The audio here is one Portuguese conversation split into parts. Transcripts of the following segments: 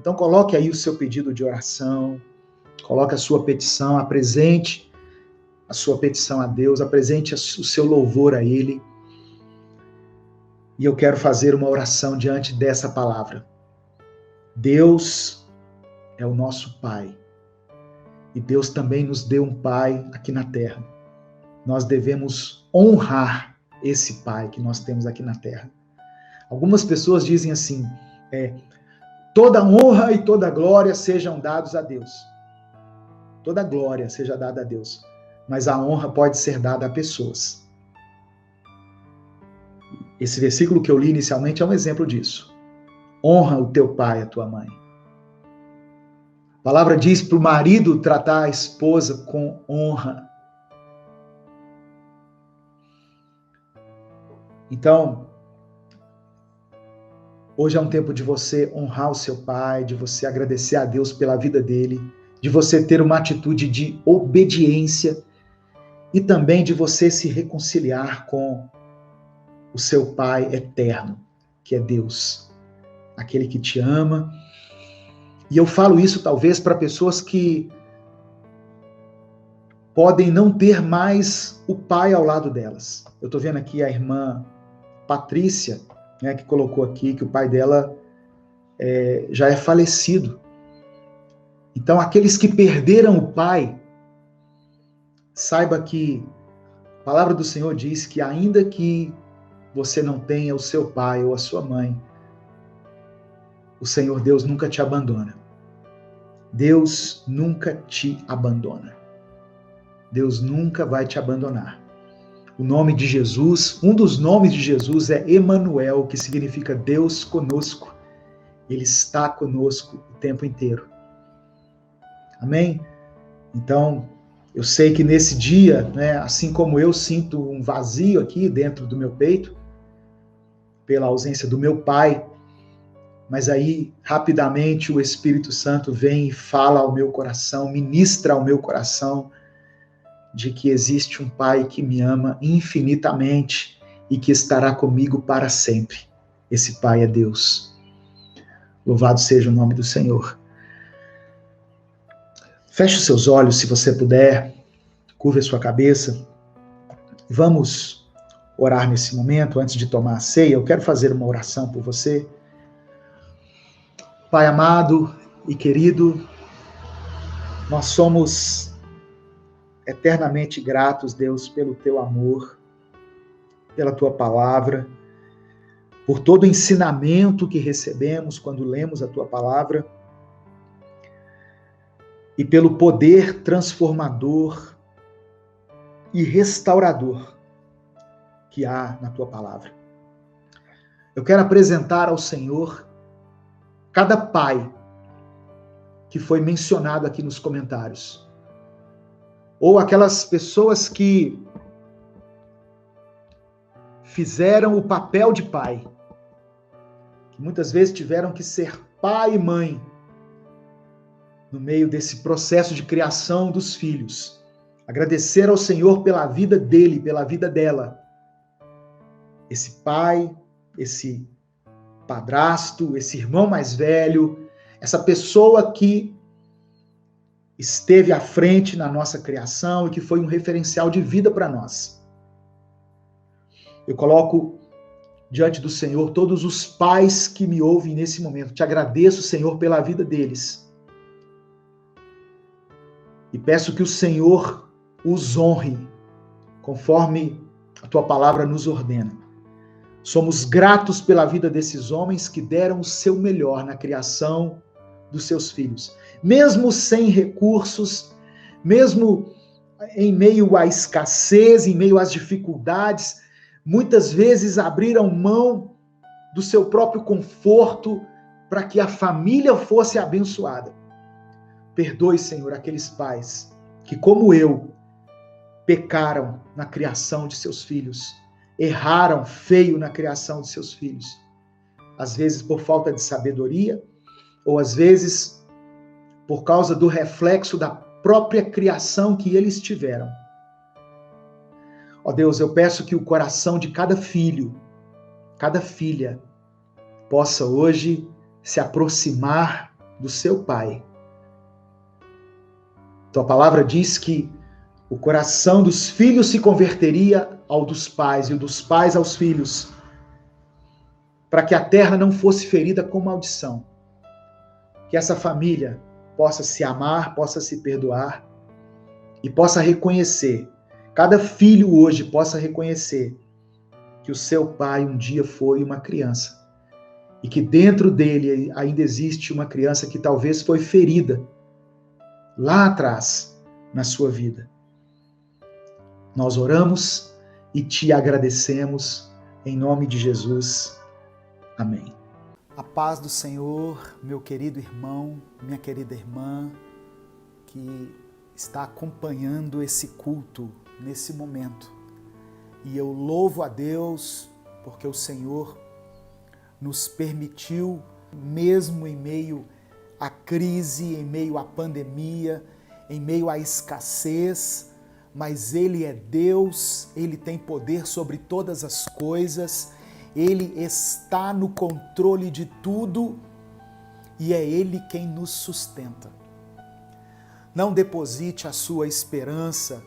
Então coloque aí o seu pedido de oração, coloque a sua petição, apresente a sua petição a Deus, apresente o seu louvor a Ele. E eu quero fazer uma oração diante dessa palavra. Deus é o nosso Pai. E Deus também nos deu um Pai aqui na terra. Nós devemos honrar esse Pai que nós temos aqui na terra. Algumas pessoas dizem assim, toda honra e toda glória sejam dados a Deus. Toda glória seja dada a Deus. Mas a honra pode ser dada a pessoas. Esse versículo que eu li inicialmente é um exemplo disso. Honra o teu pai e a tua mãe. A palavra diz para o marido tratar a esposa com honra. Então, hoje é um tempo de você honrar o seu pai, de você agradecer a Deus pela vida dele, de você ter uma atitude de obediência e também de você se reconciliar com o seu Pai eterno, que é Deus, aquele que te ama. E eu falo isso talvez para pessoas que podem não ter mais o pai ao lado delas. Eu estou vendo aqui a irmã Patrícia, né, que colocou aqui que o pai dela já é falecido. Então, aqueles que perderam o pai, saiba que a palavra do Senhor diz que ainda que você não tenha o seu pai ou a sua mãe, o Senhor Deus nunca te abandona. Deus nunca te abandona. Deus nunca vai te abandonar. O nome de Jesus, um dos nomes de Jesus é Emanuel, que significa Deus conosco. Ele está conosco o tempo inteiro. Amém? Então, eu sei que nesse dia, né, assim como eu sinto um vazio aqui dentro do meu peito, pela ausência do meu pai, mas aí, rapidamente, o Espírito Santo vem e fala ao meu coração, ministra ao meu coração, de que existe um Pai que me ama infinitamente e que estará comigo para sempre. Esse Pai é Deus. Louvado seja o nome do Senhor. Feche os seus olhos, se você puder, curve a sua cabeça. Vamos orar nesse momento, antes de tomar a ceia. Eu quero fazer uma oração por você. Pai amado e querido, nós somos eternamente gratos, Deus, pelo teu amor, pela tua palavra, por todo o ensinamento que recebemos quando lemos a tua palavra e pelo poder transformador e restaurador que há na tua palavra. Eu quero apresentar ao Senhor cada pai que foi mencionado aqui nos comentários, ou aquelas pessoas que fizeram o papel de pai, que muitas vezes tiveram que ser pai e mãe no meio desse processo de criação dos filhos. Agradecer ao Senhor pela vida dele, pela vida dela. Esse pai, esse padrasto, esse irmão mais velho, essa pessoa que esteve à frente na nossa criação e que foi um referencial de vida para nós. Eu coloco diante do Senhor todos os pais que me ouvem nesse momento. Te agradeço, Senhor, pela vida deles. E peço que o Senhor os honre, conforme a tua palavra nos ordena. Somos gratos pela vida desses homens que deram o seu melhor na criação dos seus filhos. Mesmo sem recursos, mesmo em meio à escassez, em meio às dificuldades, muitas vezes abriram mão do seu próprio conforto para que a família fosse abençoada. Perdoe, Senhor, aqueles pais que, como eu, pecaram na criação de seus filhos, erraram feio na criação de seus filhos. Às vezes por falta de sabedoria, ou às vezes por causa do reflexo da própria criação que eles tiveram. Ó Deus, eu peço que o coração de cada filho, cada filha, possa hoje se aproximar do seu pai. Tua palavra diz que o coração dos filhos se converteria ao dos pais e o dos pais aos filhos, para que a terra não fosse ferida com maldição. Que essa família possa se amar, possa se perdoar e possa reconhecer, cada filho hoje possa reconhecer que o seu pai um dia foi uma criança e que dentro dele ainda existe uma criança que talvez foi ferida lá atrás na sua vida. Nós oramos e te agradecemos em nome de Jesus. Amém. A paz do Senhor, meu querido irmão, minha querida irmã, que está acompanhando esse culto nesse momento. E eu louvo a Deus porque o Senhor nos permitiu, mesmo em meio à crise, em meio à pandemia, em meio à escassez, mas Ele é Deus, Ele tem poder sobre todas as coisas, Ele está no controle de tudo e é Ele quem nos sustenta. Não deposite a sua esperança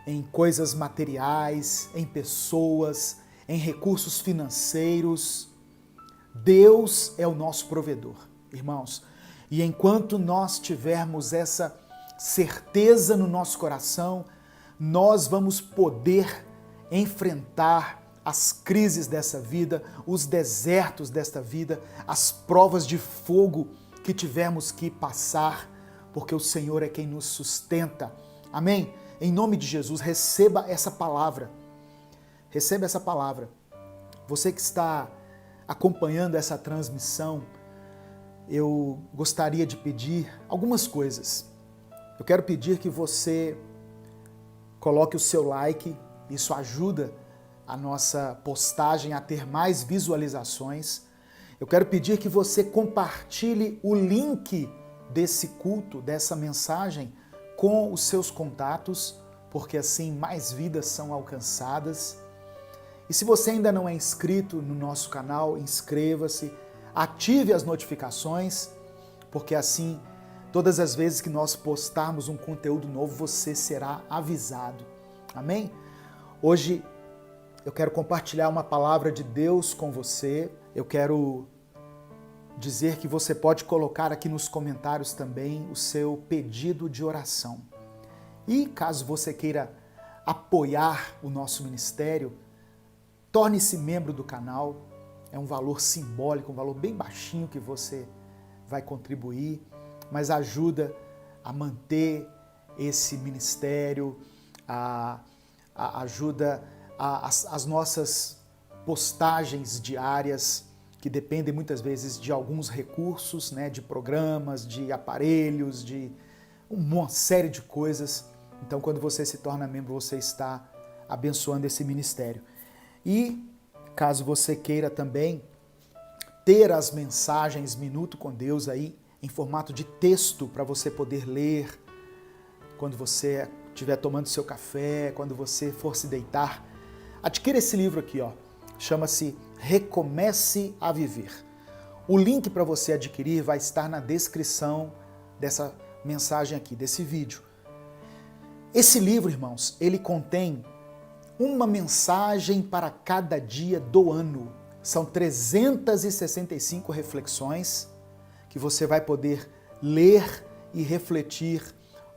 em coisas materiais, em pessoas, em recursos financeiros. Deus é o nosso provedor, irmãos. E enquanto nós tivermos essa certeza no nosso coração, nós vamos poder enfrentar as crises dessa vida, os desertos desta vida, as provas de fogo que tivermos que passar, porque o Senhor é quem nos sustenta. Amém? Em nome de Jesus, receba essa palavra. Receba essa palavra. Você que está acompanhando essa transmissão, eu gostaria de pedir algumas coisas. Eu quero pedir que você coloque o seu like, isso ajuda a nossa postagem a ter mais visualizações. Eu quero pedir que você compartilhe o link desse culto, dessa mensagem, com os seus contatos, porque assim mais vidas são alcançadas. E se você ainda não é inscrito no nosso canal, inscreva-se, ative as notificações, porque assim, todas as vezes que nós postarmos um conteúdo novo, você será avisado. Amém? Hoje eu quero compartilhar uma palavra de Deus com você. Eu quero dizer que você pode colocar aqui nos comentários também o seu pedido de oração. E caso você queira apoiar o nosso ministério, torne-se membro do canal. É um valor simbólico, um valor bem baixinho que você vai contribuir, mas ajuda a manter esse ministério, ajuda as nossas postagens diárias, que dependem muitas vezes de alguns recursos, né, de programas, de aparelhos, de uma série de coisas. Então, quando você se torna membro, você está abençoando esse ministério. E, caso você queira também ter as mensagens Minuto com Deus aí em formato de texto para você poder ler quando você estiver tomando seu café, quando você for se deitar, adquira esse livro aqui, ó. Chama-se Recomece a Viver. O link para você adquirir vai estar na descrição dessa mensagem aqui, desse vídeo. Esse livro, irmãos, ele contém uma mensagem para cada dia do ano. São 365 reflexões que você vai poder ler e refletir,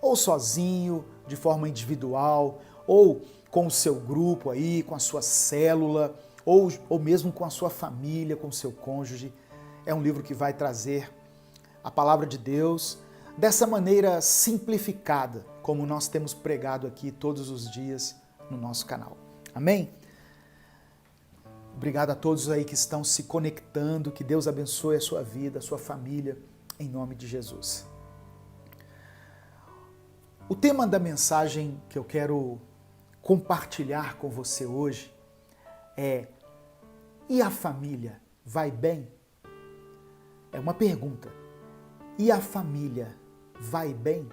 ou sozinho, de forma individual, ou com o seu grupo aí, com a sua célula, ou mesmo com a sua família, com o seu cônjuge. É um livro que vai trazer a palavra de Deus dessa maneira simplificada, como nós temos pregado aqui todos os dias no nosso canal. Amém? Obrigado a todos aí que estão se conectando, que Deus abençoe a sua vida, a sua família, em nome de Jesus. O tema da mensagem que eu quero compartilhar com você hoje é: e a família vai bem? É uma pergunta. E a família vai bem?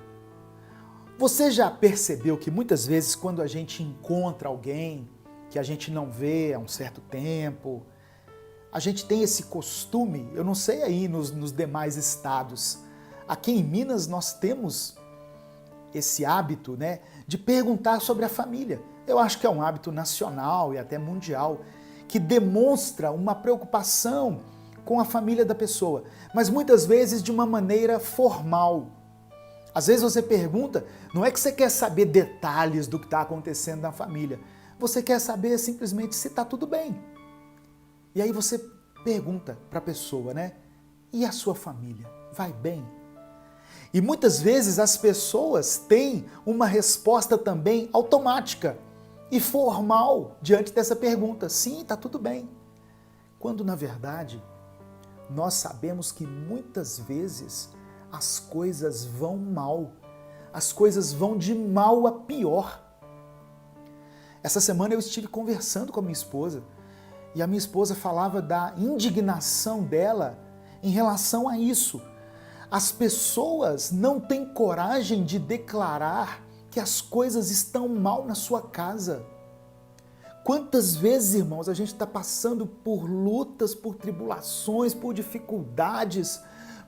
Você já percebeu que muitas vezes quando a gente encontra alguém que a gente não vê há um certo tempo, a gente tem esse costume, eu não sei aí nos demais estados, aqui em Minas nós temos esse hábito, né, de perguntar sobre a família. Eu acho que é um hábito nacional e até mundial, que demonstra uma preocupação com a família da pessoa, mas muitas vezes de uma maneira formal. Às vezes você pergunta, não é que você quer saber detalhes do que está acontecendo na família, você quer saber simplesmente se está tudo bem. E aí você pergunta para a pessoa, né? E a sua família? Vai bem? E muitas vezes as pessoas têm uma resposta também automática e formal diante dessa pergunta. Sim, está tudo bem. Quando na verdade nós sabemos que muitas vezes as coisas vão mal, as coisas vão de mal a pior. Essa semana eu estive conversando com a minha esposa e a minha esposa falava da indignação dela em relação a isso. As pessoas não têm coragem de declarar que as coisas estão mal na sua casa. Quantas vezes, irmãos, a gente está passando por lutas, por tribulações, por dificuldades,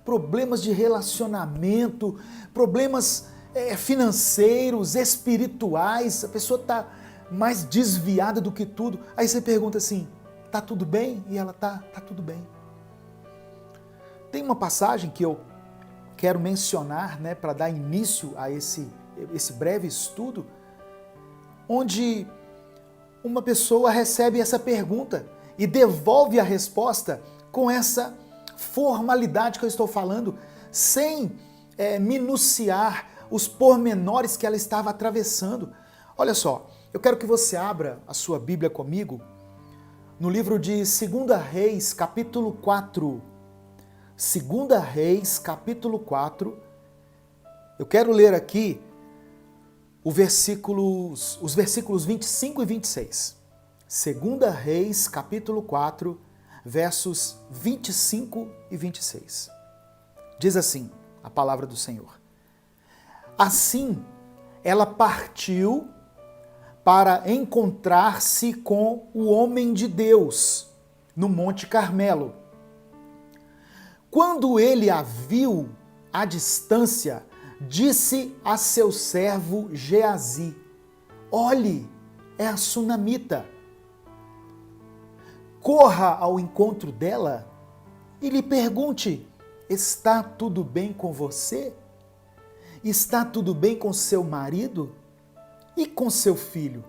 problemas de relacionamento, problemas financeiros, espirituais, a pessoa está mais desviada do que tudo. Aí você pergunta assim, tá tudo bem? E ela tá tudo bem. Tem uma passagem que eu quero mencionar, né, para dar início a esse breve estudo, onde uma pessoa recebe essa pergunta e devolve a resposta com essa formalidade que eu estou falando, sem minuciar os pormenores que ela estava atravessando. Olha só, eu quero que você abra a sua Bíblia comigo no livro de 2 Reis, capítulo 4. 2 Reis, capítulo 4. Eu quero ler aqui os versículos 25 e 26. 2 Reis, capítulo 4, versos 25 e 26. Diz assim a palavra do Senhor. Assim, ela partiu para encontrar-se com o homem de Deus no Monte Carmelo. Quando ele a viu à distância, disse a seu servo Geazi: olhe, é a sunamita. Corra ao encontro dela e lhe pergunte: está tudo bem com você? Está tudo bem com seu marido? E com seu filho?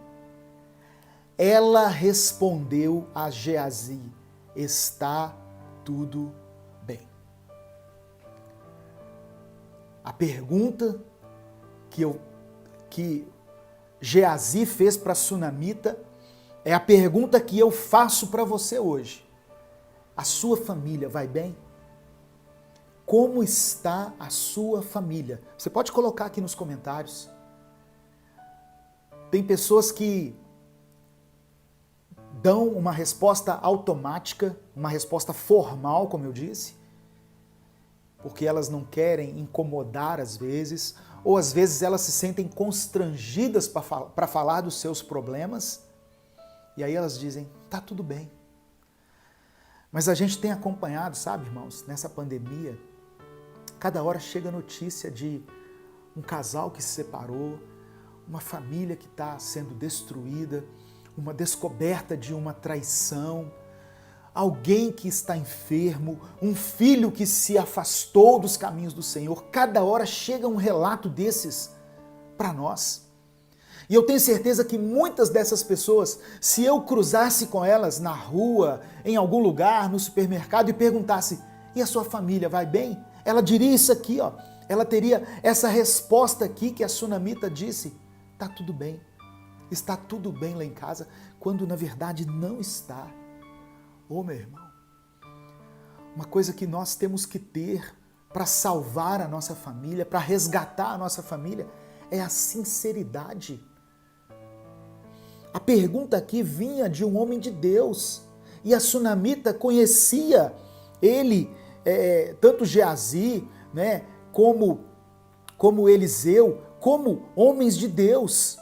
Ela respondeu a Geazi: está tudo bem. A pergunta que Geazi fez para a sunamita é a pergunta que eu faço para você hoje. A sua família vai bem? Como está a sua família? Você pode colocar aqui nos comentários. Tem pessoas que dão uma resposta automática, uma resposta formal, como eu disse, porque elas não querem incomodar às vezes, ou às vezes elas se sentem constrangidas para falar dos seus problemas, e aí elas dizem, tá tudo bem. Mas a gente tem acompanhado, sabe, irmãos, nessa pandemia, cada hora chega notícia de um casal que se separou, uma família que está sendo destruída, uma descoberta de uma traição, alguém que está enfermo, um filho que se afastou dos caminhos do Senhor. Cada hora chega um relato desses para nós. E eu tenho certeza que muitas dessas pessoas, se eu cruzasse com elas na rua, em algum lugar, no supermercado e perguntasse, e a sua família vai bem? Ela diria isso aqui, ó. Ela teria essa resposta aqui que a sunamita disse, tá tudo bem. Está tudo bem lá em casa, quando na verdade não está. Ô meu irmão, uma coisa que nós temos que ter para salvar a nossa família, para resgatar a nossa família, é a sinceridade. A pergunta aqui vinha de um homem de Deus, e a sunamita conhecia ele, tanto Geazi, né, como Eliseu, como homens de Deus.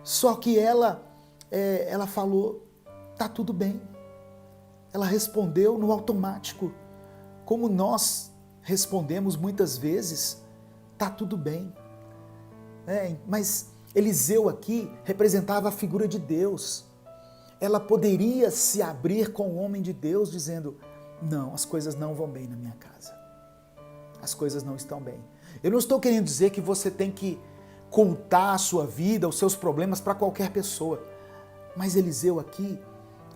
Só que ela falou, tá tudo bem, Ela respondeu no automático, como nós respondemos muitas vezes, tá tudo bem. Mas Eliseu aqui representava a figura de Deus. Ela poderia se abrir com o homem de Deus dizendo, não, as coisas não vão bem na minha casa. As coisas não estão bem. Eu não estou querendo dizer que você tem que contar a sua vida, os seus problemas para qualquer pessoa. Mas Eliseu aqui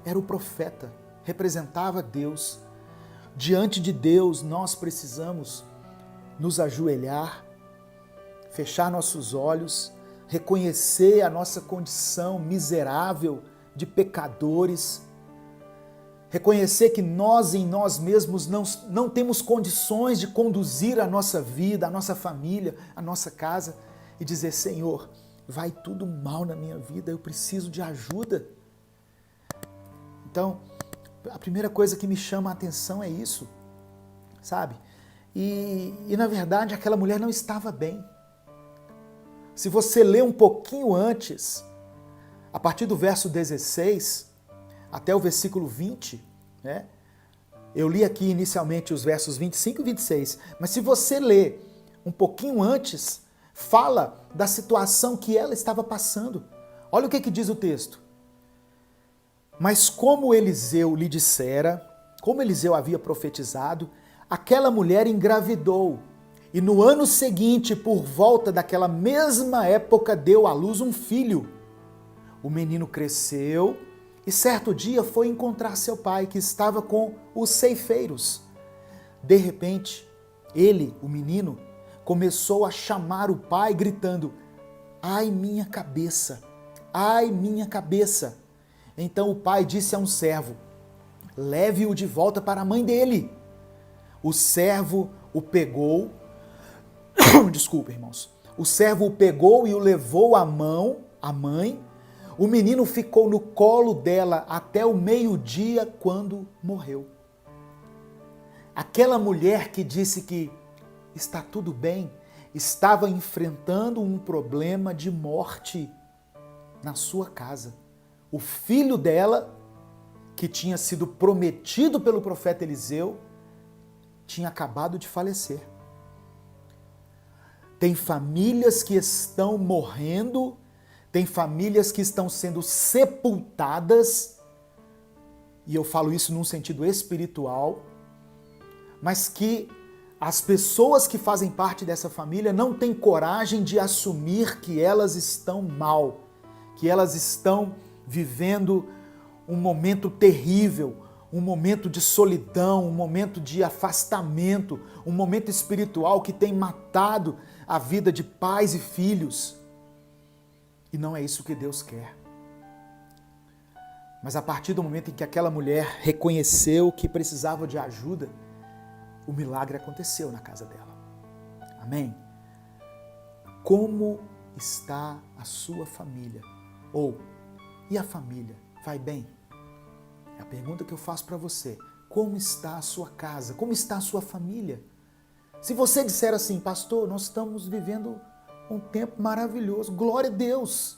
era o profeta, representava Deus. Diante de Deus nós precisamos nos ajoelhar, fechar nossos olhos, reconhecer a nossa condição miserável de pecadores, reconhecer que nós em nós mesmos não temos condições de conduzir a nossa vida, a nossa família, a nossa casa e dizer, Senhor, vai tudo mal na minha vida, eu preciso de ajuda. Então, a primeira coisa que me chama a atenção é isso, sabe? E na verdade aquela mulher não estava bem. Se você ler um pouquinho antes, a partir do verso 16 até o versículo 20, né? Eu li aqui inicialmente os versos 25 e 26, mas se você ler um pouquinho antes, fala da situação que ela estava passando. Olha o que diz o texto. Mas como Eliseu lhe dissera, como Eliseu havia profetizado, aquela mulher engravidou e no ano seguinte, por volta daquela mesma época, deu à luz um filho. O menino cresceu e certo dia foi encontrar seu pai, que estava com os ceifeiros. De repente, ele, o menino, começou a chamar o pai, gritando, ai minha cabeça, ai minha cabeça. Então o pai disse a um servo, leve-o de volta para a mãe dele. O servo o pegou, desculpa irmãos, o servo o pegou e o levou à mãe. O menino ficou no colo dela até o meio-dia, quando morreu. Aquela mulher que disse que está tudo bem, estava enfrentando um problema de morte na sua casa. O filho dela, que tinha sido prometido pelo profeta Eliseu, tinha acabado de falecer. Tem famílias que estão morrendo, tem famílias que estão sendo sepultadas, e eu falo isso num sentido espiritual, mas que as pessoas que fazem parte dessa família não têm coragem de assumir que elas estão mal, que elas estão vivendo um momento terrível, um momento de solidão, um momento de afastamento, um momento espiritual que tem matado a vida de pais e filhos. E não é isso que Deus quer. Mas a partir do momento em que aquela mulher reconheceu que precisava de ajuda, o milagre aconteceu na casa dela. Amém? Como está a sua família? Ou, e a família? Vai bem? É a pergunta que eu faço para você. Como está a sua casa? Como está a sua família? Se você disser assim, pastor, nós estamos vivendo um tempo maravilhoso, glória a Deus.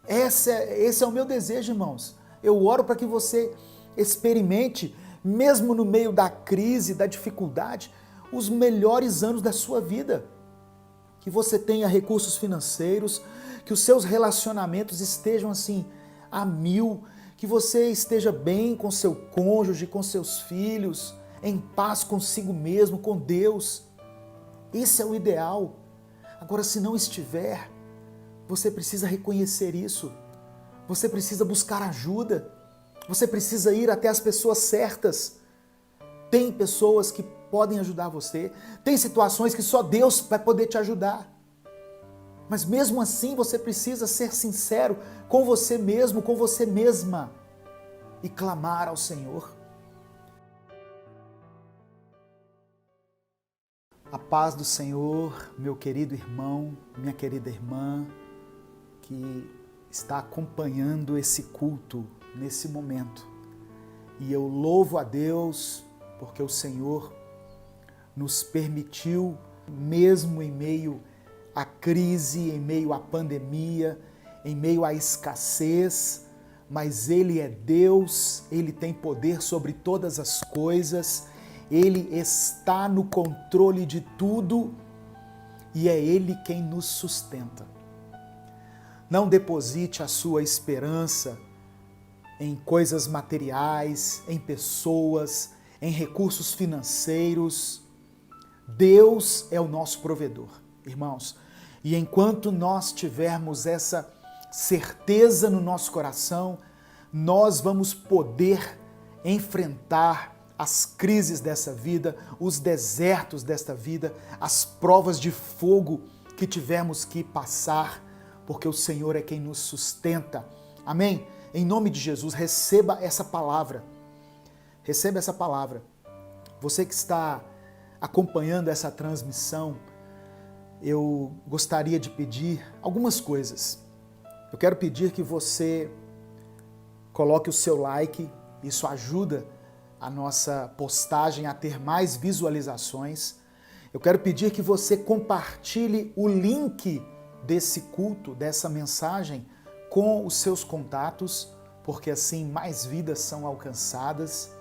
Esse é o meu desejo, irmãos. Eu oro para que você experimente, mesmo no meio da crise, da dificuldade, os melhores anos da sua vida. Que você tenha recursos financeiros, que os seus relacionamentos estejam assim a mil, que você esteja bem com seu cônjuge, com seus filhos, em paz consigo mesmo, com Deus. Esse é o ideal. Agora, se não estiver, você precisa reconhecer isso. Você precisa buscar ajuda. Você precisa ir até as pessoas certas. Tem pessoas que podem ajudar você. Tem situações que só Deus vai poder te ajudar. Mas mesmo assim, você precisa ser sincero com você mesmo, com você mesma e clamar ao Senhor. A paz do Senhor, meu querido irmão, minha querida irmã, que está acompanhando esse culto nesse momento. E eu louvo a Deus porque o Senhor nos permitiu, mesmo em meio à crise, em meio à pandemia, em meio à escassez, mas Ele é Deus, Ele tem poder sobre todas as coisas, Ele está no controle de tudo e é Ele quem nos sustenta. Não deposite a sua esperança em coisas materiais, em pessoas, em recursos financeiros. Deus é o nosso provedor, irmãos. E enquanto nós tivermos essa certeza no nosso coração, nós vamos poder enfrentar as crises dessa vida, os desertos desta vida, as provas de fogo que tivermos que passar, porque o Senhor é quem nos sustenta. Amém? Em nome de Jesus, receba essa palavra. Receba essa palavra. Você que está acompanhando essa transmissão, eu gostaria de pedir algumas coisas. Eu quero pedir que você coloque o seu like, isso ajuda a nossa postagem a ter mais visualizações. Eu quero pedir que você compartilhe o link desse culto, dessa mensagem, com os seus contatos, porque assim mais vidas são alcançadas.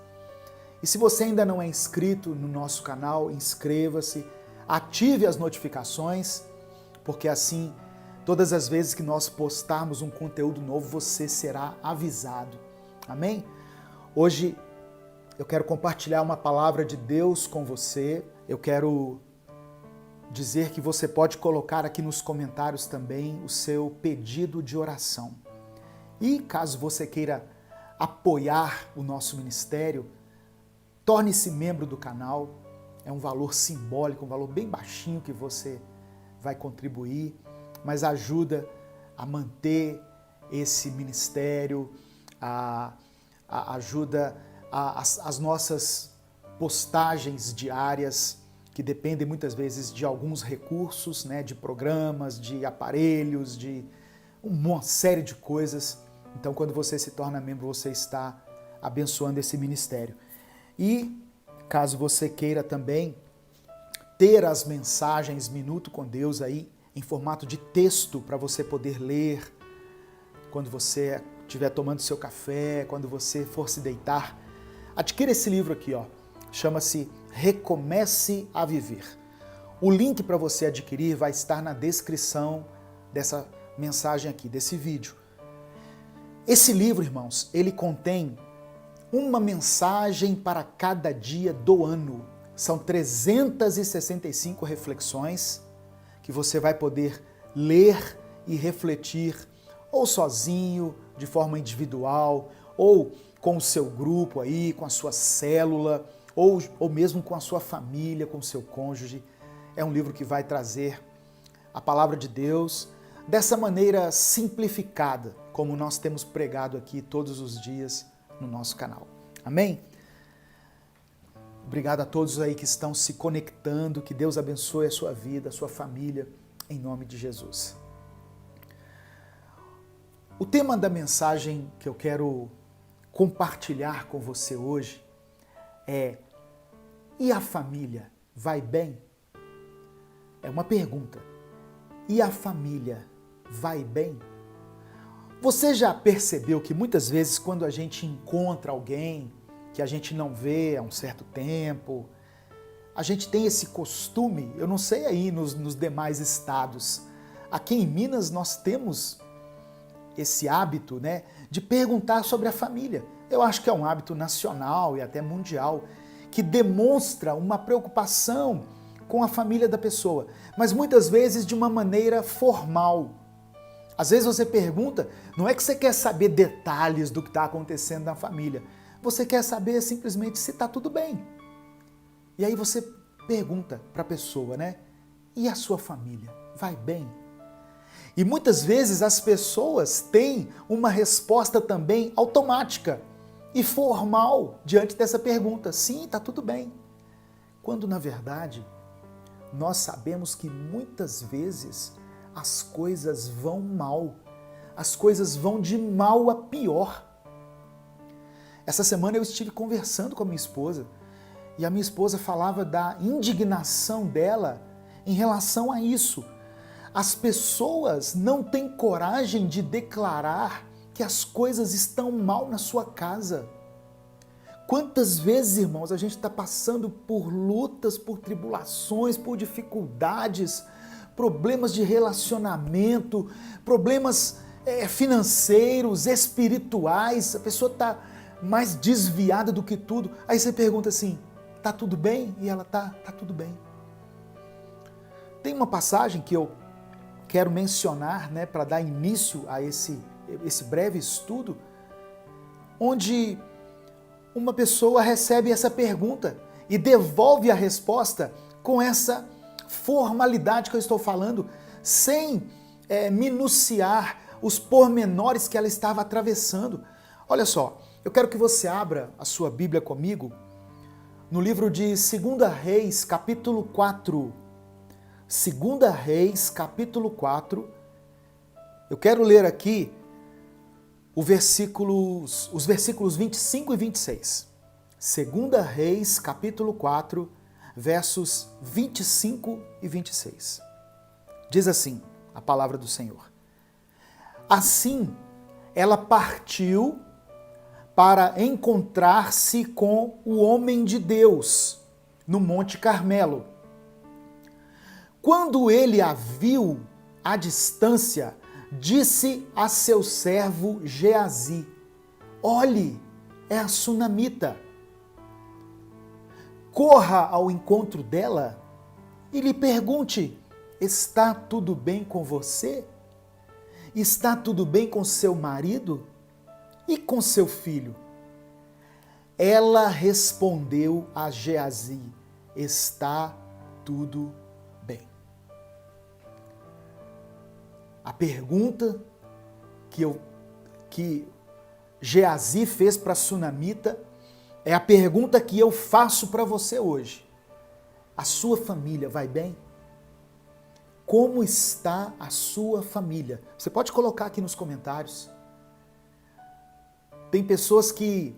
E se você ainda não é inscrito no nosso canal, inscreva-se, ative as notificações, porque assim, todas as vezes que nós postarmos um conteúdo novo, você será avisado. Amém? Hoje eu quero compartilhar uma palavra de Deus com você. Eu quero dizer que você pode colocar aqui nos comentários também o seu pedido de oração. E caso você queira apoiar o nosso ministério, torne-se membro do canal. É um valor simbólico, um valor bem baixinho que você vai contribuir, mas ajuda a manter esse ministério, ajuda as nossas postagens diárias, que dependem muitas vezes de alguns recursos, né, de programas, de aparelhos, de uma série de coisas. Então, quando você se torna membro, você está abençoando esse ministério. E caso você queira também ter as mensagens Minuto com Deus aí em formato de texto para você poder ler quando você estiver tomando seu café, quando você for se deitar, adquira esse livro aqui, ó. Chama-se Recomece a Viver. O link para você adquirir vai estar na descrição dessa mensagem aqui, desse vídeo. Esse livro, irmãos, ele contém uma mensagem para cada dia do ano. São 365 reflexões que você vai poder ler e refletir, ou sozinho, de forma individual, ou com o seu grupo aí, com a sua célula, ou mesmo com a sua família, com o seu cônjuge. É um livro que vai trazer a palavra de Deus dessa maneira simplificada, como nós temos pregado aqui todos os dias no nosso canal. Amém? Obrigado a todos aí que estão se conectando, que Deus abençoe a sua vida, a sua família, em nome de Jesus. O tema da mensagem que eu quero compartilhar com você hoje é: e a família vai bem? É uma pergunta. E a família vai bem? Você já percebeu que muitas vezes quando a gente encontra alguém que a gente não vê há um certo tempo, a gente tem esse costume, eu não sei aí nos demais estados, aqui em Minas nós temos esse hábito, né, de perguntar sobre a família. Eu acho que é um hábito nacional e até mundial, que demonstra uma preocupação com a família da pessoa, mas muitas vezes de uma maneira formal. Às vezes você pergunta, não é que você quer saber detalhes do que está acontecendo na família, você quer saber simplesmente se está tudo bem. E aí você pergunta para a pessoa, né? E a sua família? Vai bem? E muitas vezes as pessoas têm uma resposta também automática e formal diante dessa pergunta. Sim, está tudo bem. Quando na verdade nós sabemos que muitas vezes as coisas vão mal, as coisas vão de mal a pior. Essa semana eu estive conversando com a minha esposa e a minha esposa falava da indignação dela em relação a isso. As pessoas não têm coragem de declarar que as coisas estão mal na sua casa. Quantas vezes, irmãos, a gente está passando por lutas, por tribulações, por dificuldades, problemas de relacionamento, problemas financeiros, espirituais, a pessoa está mais desviada do que tudo. Aí você pergunta assim, tá tudo bem? E ela tá tudo bem. Tem uma passagem que eu quero mencionar, né, para dar início a esse breve estudo, onde uma pessoa recebe essa pergunta e devolve a resposta com essa formalidade que eu estou falando, sem minuciar os pormenores que ela estava atravessando. Olha só, eu quero que você abra a sua Bíblia comigo no livro de 2 Reis, capítulo 4. 2 Reis, capítulo 4. Eu quero ler aqui os versículos 25 e 26. 2 Reis, capítulo 4, versos 25 e 26. Diz assim a palavra do Senhor. Assim, ela partiu para encontrar-se com o homem de Deus no Monte Carmelo. Quando ele a viu à distância, disse a seu servo Geazi: olhe, é a sunamita. Corra ao encontro dela e lhe pergunte: está tudo bem com você? Está tudo bem com seu marido e com seu filho? Ela respondeu a Geazi: está tudo bem. A pergunta que Geazi fez para a sunamita é a pergunta que eu faço para você hoje. A sua família vai bem? Como está a sua família? Você pode colocar aqui nos comentários. Tem pessoas que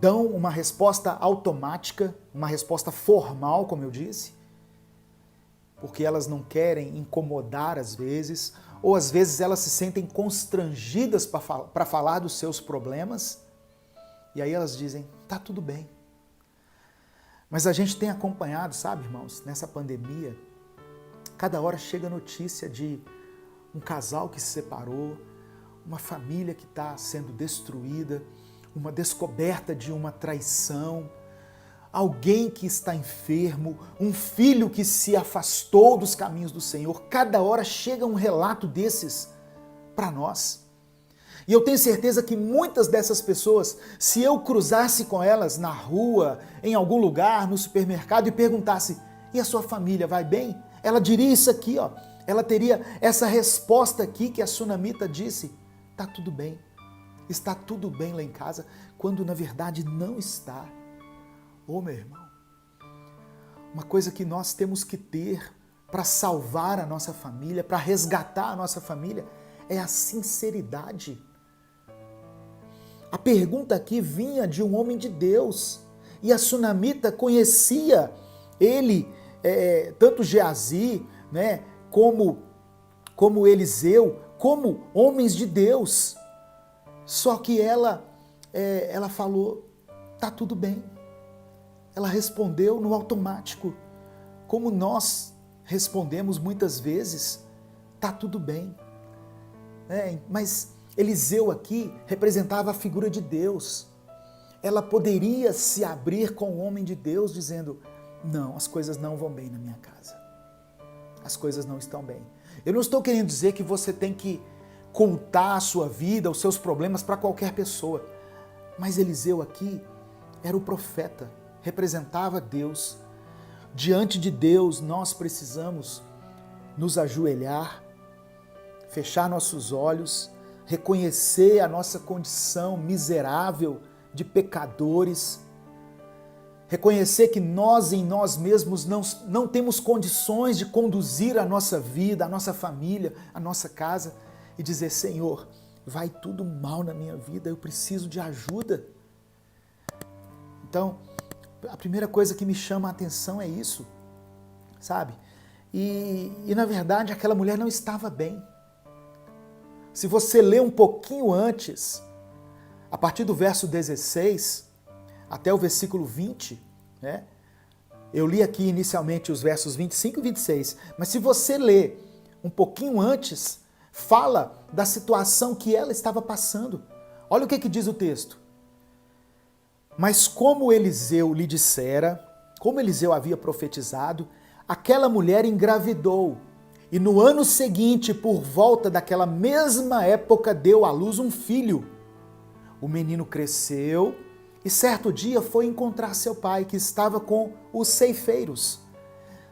dão uma resposta automática, uma resposta formal, como eu disse, porque elas não querem incomodar às vezes, ou às vezes elas se sentem constrangidas para falar dos seus problemas, e aí elas dizem, tá tudo bem. Mas a gente tem acompanhado, sabe, irmãos, nessa pandemia, cada hora chega notícia de um casal que se separou, uma família que está sendo destruída, uma descoberta de uma traição, alguém que está enfermo, um filho que se afastou dos caminhos do Senhor. Cada hora chega um relato desses para nós. E eu tenho certeza que muitas dessas pessoas, se eu cruzasse com elas na rua, em algum lugar, no supermercado e perguntasse, e a sua família vai bem? Ela diria isso aqui, ó. Ela teria essa resposta aqui que a sunamita disse, tá tudo bem. Está tudo bem lá em casa, quando na verdade não está. Ô meu irmão, uma coisa que nós temos que ter para salvar a nossa família, para resgatar a nossa família, é a sinceridade. A pergunta aqui vinha de um homem de Deus, e a sunamita conhecia ele, tanto Geazi, né, como Eliseu, como homens de Deus. Só que ela falou, tá tudo bem. Ela respondeu no automático, como nós respondemos muitas vezes, tá tudo bem. Mas Eliseu aqui representava a figura de Deus. Ela poderia se abrir com o homem de Deus dizendo, não, as coisas não vão bem na minha casa. As coisas não estão bem. Eu não estou querendo dizer que você tem que contar a sua vida, os seus problemas para qualquer pessoa. Mas Eliseu aqui era o profeta, representava Deus. Diante de Deus, nós precisamos nos ajoelhar, fechar nossos olhos, reconhecer a nossa condição miserável de pecadores, reconhecer que nós em nós mesmos não temos condições de conduzir a nossa vida, a nossa família, a nossa casa, e dizer, Senhor, vai tudo mal na minha vida, eu preciso de ajuda. Então, a primeira coisa que me chama a atenção é isso, sabe? E na verdade aquela mulher não estava bem. Se você ler um pouquinho antes, a partir do verso 16 até o versículo 20, né? Eu li aqui inicialmente os versos 25 e 26, mas se você ler um pouquinho antes, fala da situação que ela estava passando. Olha o que diz o texto. Mas como Eliseu lhe dissera, como Eliseu havia profetizado, aquela mulher engravidou e no ano seguinte, por volta daquela mesma época, deu à luz um filho. O menino cresceu e certo dia foi encontrar seu pai, que estava com os ceifeiros.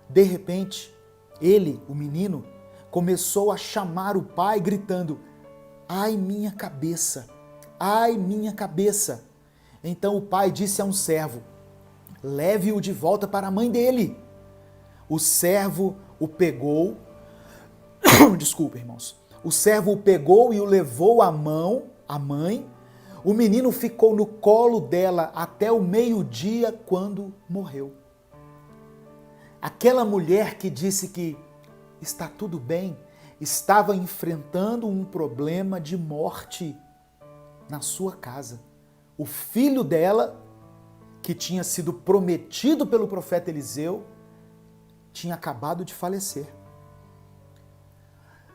De repente, ele, o menino, começou a chamar o pai, gritando: ai, minha cabeça! Ai, minha cabeça! Então o pai disse a um servo: leve-o de volta para a mãe dele. O servo o pegou, desculpa, irmãos. O servo o pegou e o levou à mãe. O menino ficou no colo dela até o meio-dia, quando morreu. Aquela mulher que disse que está tudo bem, estava enfrentando um problema de morte na sua casa. O filho dela, que tinha sido prometido pelo profeta Eliseu, tinha acabado de falecer.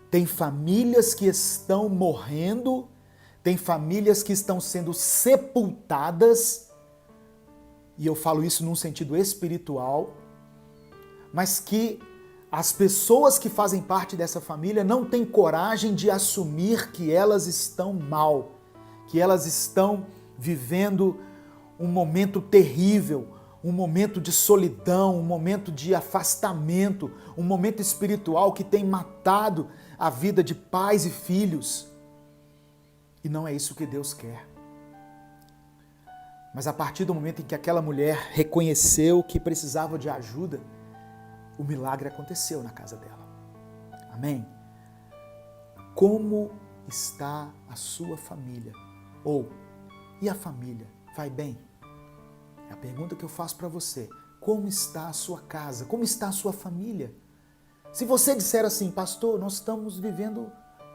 Tem famílias que estão morrendo, tem famílias que estão sendo sepultadas, e eu falo isso num sentido espiritual, mas que as pessoas que fazem parte dessa família não têm coragem de assumir que elas estão mal, que elas estão vivendo um momento terrível, um momento de solidão, um momento de afastamento, um momento espiritual que tem matado a vida de pais e filhos. E não é isso que Deus quer. Mas a partir do momento em que aquela mulher reconheceu que precisava de ajuda, o milagre aconteceu na casa dela. Amém? Como está a sua família? Ou, e a família? Vai bem? É a pergunta que eu faço para você. Como está a sua casa? Como está a sua família? Se você disser assim: pastor, nós estamos vivendo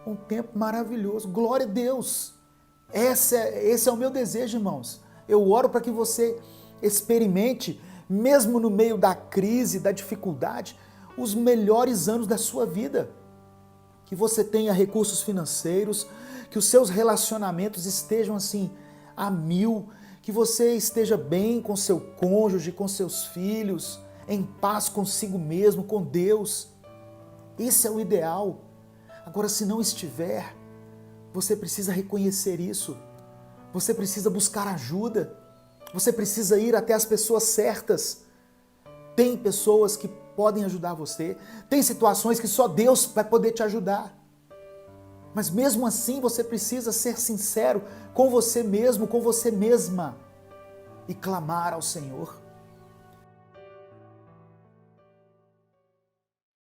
um tempo maravilhoso, glória a Deus. Esse é o meu desejo, irmãos. Eu oro para que você experimente, mesmo no meio da crise, da dificuldade, os melhores anos da sua vida. Que você tenha recursos financeiros, que os seus relacionamentos estejam assim a mil, que você esteja bem com seu cônjuge, com seus filhos, em paz consigo mesmo, com Deus. Esse é o ideal. Agora, se não estiver, você precisa reconhecer isso. Você precisa buscar ajuda. Você precisa ir até as pessoas certas. Tem pessoas que podem ajudar você. Tem situações que só Deus vai poder te ajudar. Mas mesmo assim, você precisa ser sincero com você mesmo, com você mesma, e clamar ao Senhor.